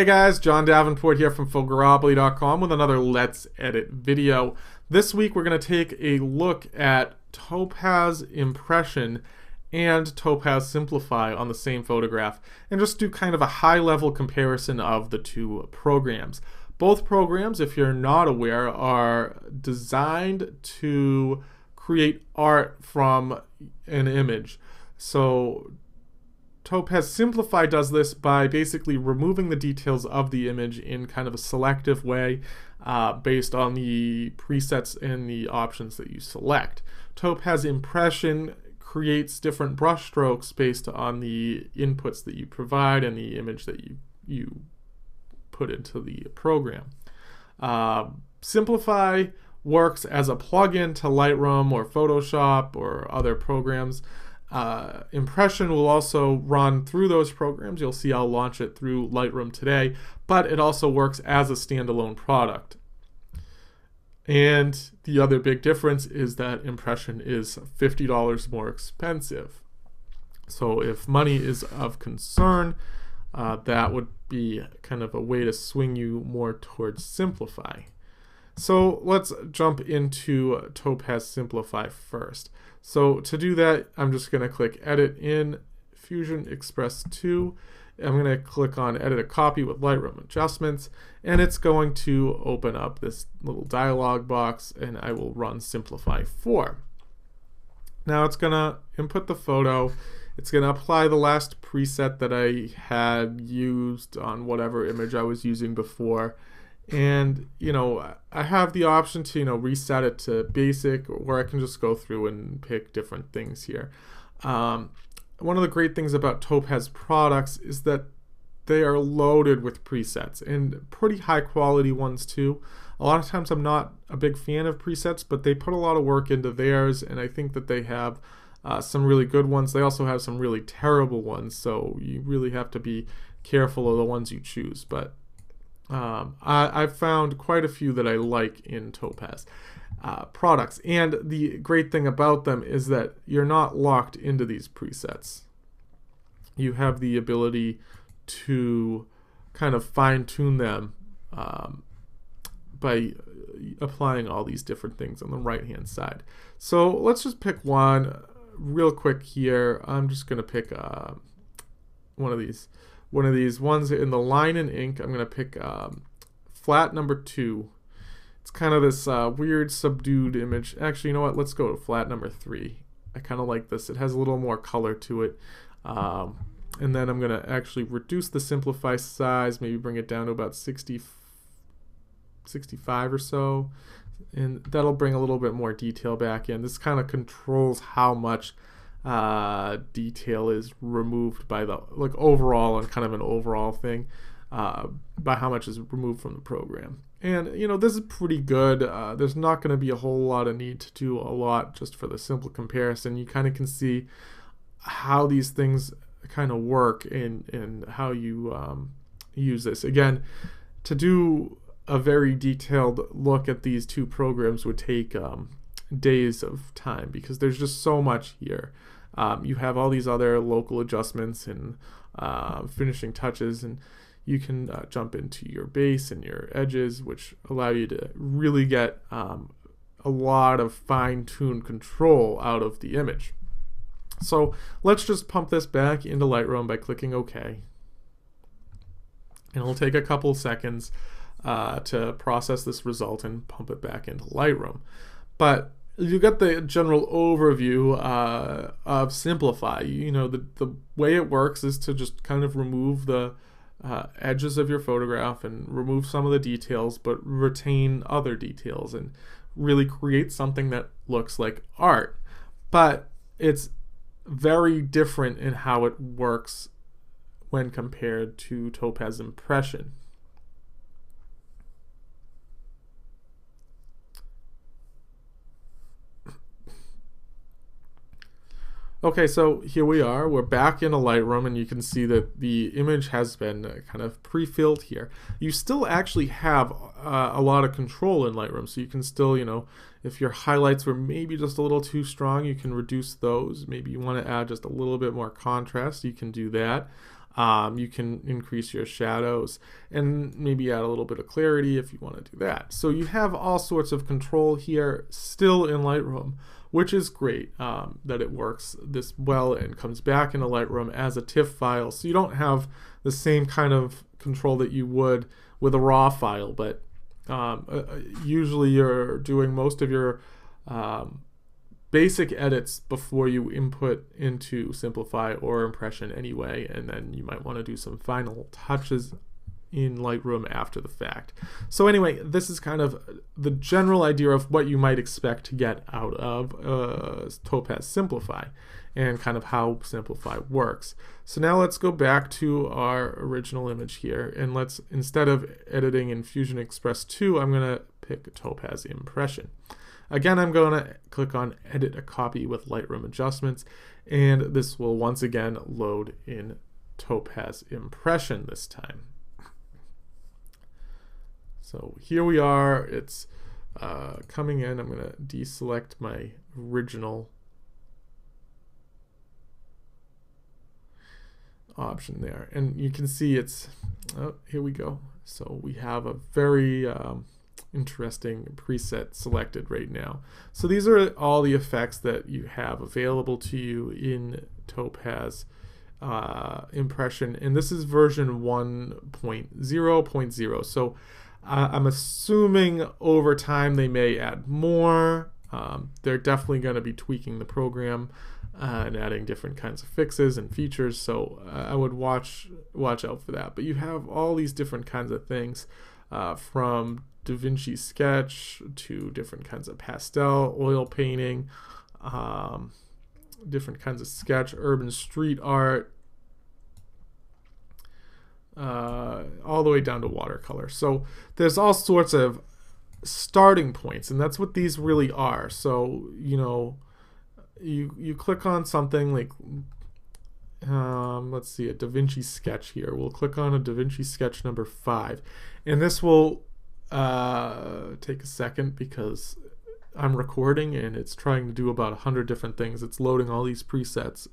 Hey guys, John Davenport here from Photogrammetry.com with another Let's Edit video. This week we're going to take a look at Topaz Impression and Topaz Simplify on the same photograph and just do kind of a high-level comparison of the two programs. Both programs, if you're not aware, are designed to create art from an image. So Topaz Simplify does this by basically removing the details of the image in kind of a selective way based on the presets and the options that you select. Topaz Impression creates different brush strokes based on the inputs that you provide and the image that you put into the program. Simplify works as a plugin to Lightroom or Photoshop or other programs. Impression will also run through those programs. You'll see I'll launch it through Lightroom today, but it also works as a standalone product. And the other big difference is that Impression is $50 more expensive. So if money is of concern, that would be kind of a way to swing you more towards Simplify. So let's jump into Topaz Simplify first. So to do that, I'm just going to click Edit in Fusion Express 2. I'm going to click on Edit a Copy with Lightroom Adjustments, and it's going to open up this little dialog box, and I will run Simplify 4. Now it's going to input the photo. It's going to apply the last preset that I had used on whatever image I was using before. And I have the option to reset it to basic, or I can just go through and pick different things here. One of the great things about Topaz products is that they are loaded with presets, and pretty high quality ones too. A lot of times I'm not a big fan of presets, but they put a lot of work into theirs, and I think that they have some really good ones. They also have some really terrible ones, so you really have to be careful of the ones you choose. But I've found quite a few that I like in Topaz products, and the great thing about them is that you're not locked into these presets. You have the ability to kind of fine-tune them by applying all these different things on the right-hand side. So let's just pick one real quick here. I'm just going to pick one of these ones in the line and ink. I'm going to pick flat number 2. It's kind of this weird subdued image. Actually, you know what? Let's go to flat number 3. I kind of like this. It has a little more color to it. And then I'm going to actually reduce the simplify size, maybe bring it down to about 65 or so. And that'll bring a little bit more detail back in. This kind of controls how much detail is removed by the overall, and kind of an overall thing by how much is removed from the program. And this is pretty good. There's not going to be a whole lot of need to do a lot just for the simple comparison. You kind of can see how these things kind of work and how you use this. Again, to do a very detailed look at these two programs would take days of time, because there's just so much here. You have all these other local adjustments and finishing touches, and you can jump into your base and your edges, which allow you to really get a lot of fine-tuned control out of the image. So let's just pump this back into Lightroom by clicking OK. And it'll take a couple seconds to process this result and pump it back into Lightroom. But you get the general overview of Simplify. The way it works is to just kind of remove the edges of your photograph and remove some of the details, but retain other details and really create something that looks like art. But it's very different in how it works when compared to Topaz Impression. Okay, so here we are. We're back in a Lightroom, and you can see that the image has been kind of pre-filled here. You still actually have a lot of control in Lightroom, so you can still, if your highlights were maybe just a little too strong, you can reduce those. Maybe you want to add just a little bit more contrast, you can do that. You can increase your shadows and maybe add a little bit of clarity if you want to do that. So you have all sorts of control here still in Lightroom, which is great that it works this well and comes back into Lightroom as a TIFF file. So you don't have the same kind of control that you would with a raw file, but usually you're doing most of your basic edits before you input into Simplify or Impression anyway, and then you might want to do some final touches in Lightroom after the fact. So anyway, this is kind of the general idea of what you might expect to get out of Topaz Simplify and kind of how Simplify works. So now let's go back to our original image here, and let's, instead of editing in Fusion Express 2, I'm going to pick Topaz Impression. Again, I'm going to click on Edit a Copy with Lightroom Adjustments, and this will once again load in Topaz Impression this time. So here we are, it's coming in. I'm going to deselect my original option there, and you can see it's, oh, here we go. So we have a very interesting preset selected right now. So these are all the effects that you have available to you in Topaz Impression, and this is version 1.0.0. So I'm assuming over time they may add more. They're definitely going to be tweaking the program and adding different kinds of fixes and features, so I would watch out for that. But you have all these different kinds of things, from Davinci Sketch to different kinds of pastel, oil painting, different kinds of sketch, urban street art, all the way down to watercolor. So there's all sorts of starting points, and that's what these really are. So you click on something like let's see, a Davinci Sketch here. We'll click on a Davinci Sketch number 5, and this will take a second because I'm recording and it's trying to do about 100 different things. It's loading all these presets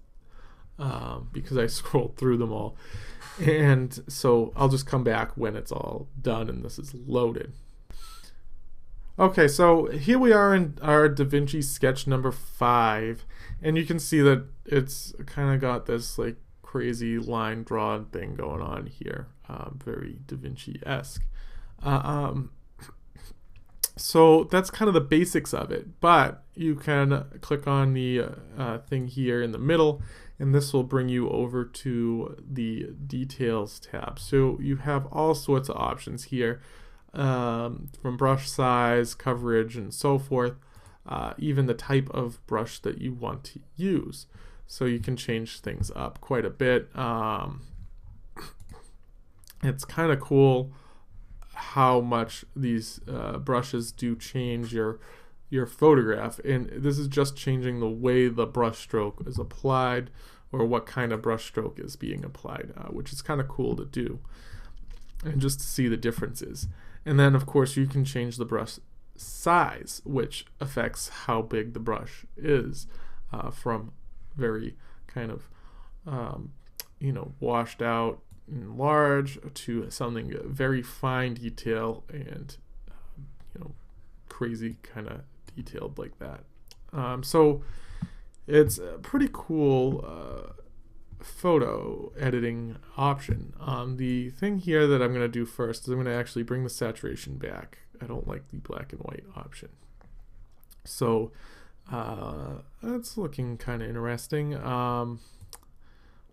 because I scrolled through them all, and so I'll just come back when it's all done and this is loaded. Okay, so here we are in our Davinci Sketch number 5, and you can see that it's kind of got this like crazy line drawn thing going on here, very Davinci-esque. So that's kind of the basics of it, but you can click on the thing here in the middle, and this will bring you over to the Details tab. So you have all sorts of options here, from brush size, coverage, and so forth, even the type of brush that you want to use. So you can change things up quite a bit. It's kind of cool how much these brushes do change your photograph, and this is just changing the way the brush stroke is applied, or what kind of brush stroke is being applied, which is kind of cool to do, and just to see the differences. And then of course you can change the brush size, which affects how big the brush is, from very kind of washed out and large to something very fine detail and crazy kind of detailed like that. So it's a pretty cool photo editing option. The thing here that I'm going to do first is I'm going to actually bring the saturation back. I don't like the black and white option. So that's looking kind of interesting.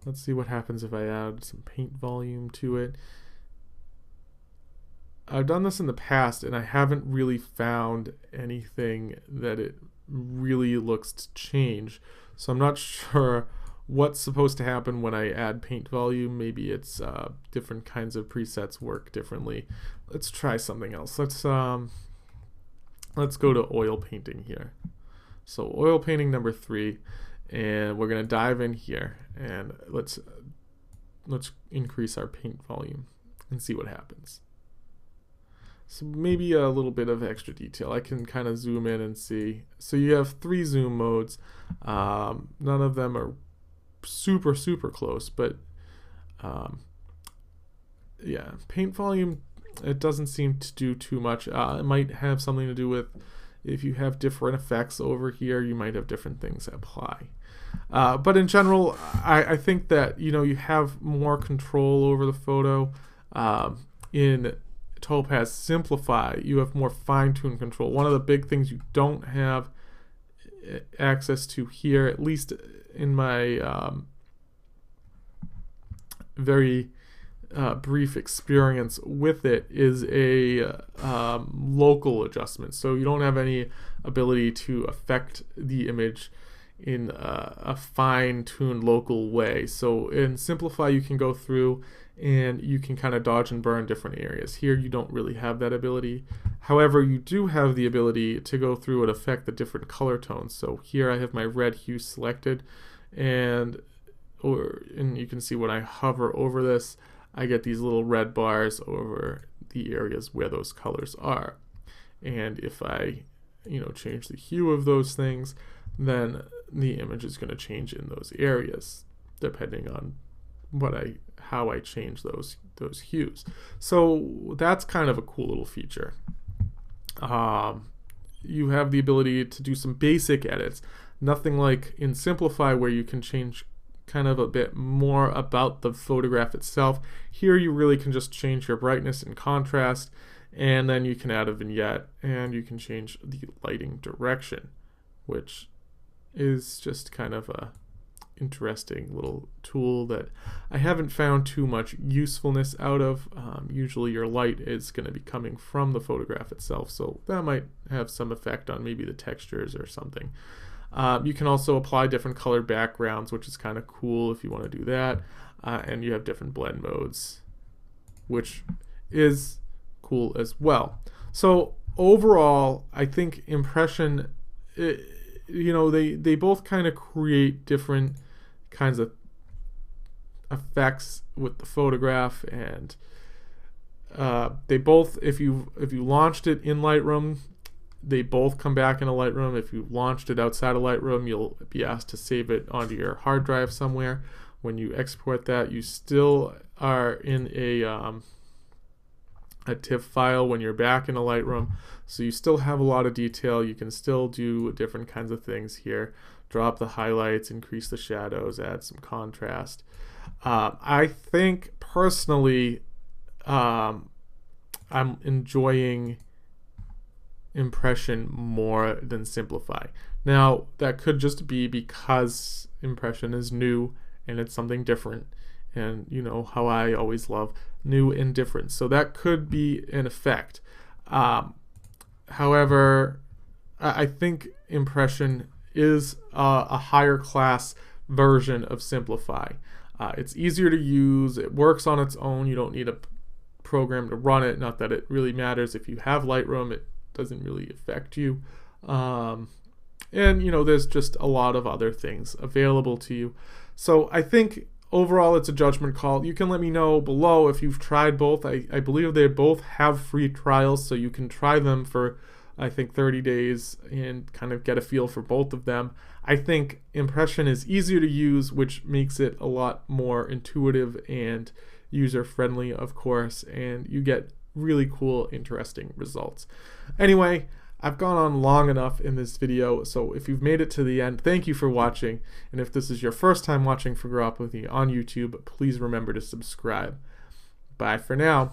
Let's see what happens if I add some paint volume to it. I've done this in the past and I haven't really found anything that it really looks to change. So I'm not sure what's supposed to happen when I add paint volume. Maybe it's different kinds of presets work differently. Let's try something else. Let's go to oil painting here. So oil painting number 3, and we're going to dive in here, and let's increase our paint volume and see what happens. So maybe a little bit of extra detail. I can kind of zoom in and see. So you have 3 zoom modes. None of them are super close, but Yeah, paint volume, it doesn't seem to do too much. It might have something to do with if you have different effects over here, you might have different things apply. But in general, I think that, you know, you have more control over the photo. In Topaz Simplify, you have more fine-tuned control. One of the big things you don't have access to here, at least in my very brief experience with it, is a local adjustment. So you don't have any ability to affect the image in a fine-tuned local way. So in Simplify, you can go through and you can kind of dodge and burn different areas. Here you don't really have that ability. However, you do have the ability to go through and affect the different color tones. So here I have my red hue selected, and you can see when I hover over this, I get these little red bars over the areas where those colors are. And if I, you know, change the hue of those things, then the image is going to change in those areas depending on how I change those hues. So that's kind of a cool little feature. You have the ability to do some basic edits, nothing like in Simplify where you can change kind of a bit more about the photograph itself. Here you really can just change your brightness and contrast, and then you can add a vignette, and you can change the lighting direction, which is just kind of a interesting little tool that I haven't found too much usefulness out of. Usually your light is going to be coming from the photograph itself, so that might have some effect on maybe the textures or something. You can also apply different colored backgrounds, which is kind of cool if you want to do that. And you have different blend modes, which is cool as well. So overall, I think impression, you know, they both kind of create different kinds of effects with the photograph, and they both, if you launched it in Lightroom, they both come back in a Lightroom. If you launched it outside of Lightroom, you'll be asked to save it onto your hard drive somewhere. When you export that, you still are in a TIFF file when you're back in a Lightroom. So you still have a lot of detail. You can still do different kinds of things here. Drop the highlights, increase the shadows, add some contrast. I think personally, I'm enjoying impression more than Simplify. Now that could just be because impression is new and it's something different, and you know how I always love new and different, so that could be an effect. However, I think impression is a higher class version of Simplify. It's easier to use, it works on its own, you don't need a program to run it. Not that it really matters if you have Lightroom, it doesn't really affect you. And you know, there's just a lot of other things available to you. So I think overall it's a judgment call. You can let me know below if you've tried both. I believe they both have free trials, so you can try them for I think 30 days and kind of get a feel for both of them. I think impression is easier to use, which makes it a lot more intuitive and user-friendly, of course, and you get really cool, interesting results. Anyway, I've gone on long enough in this video, so if you've made it to the end, thank you for watching, and if this is your first time watching Figure Up with me on YouTube, please remember to subscribe. Bye for now.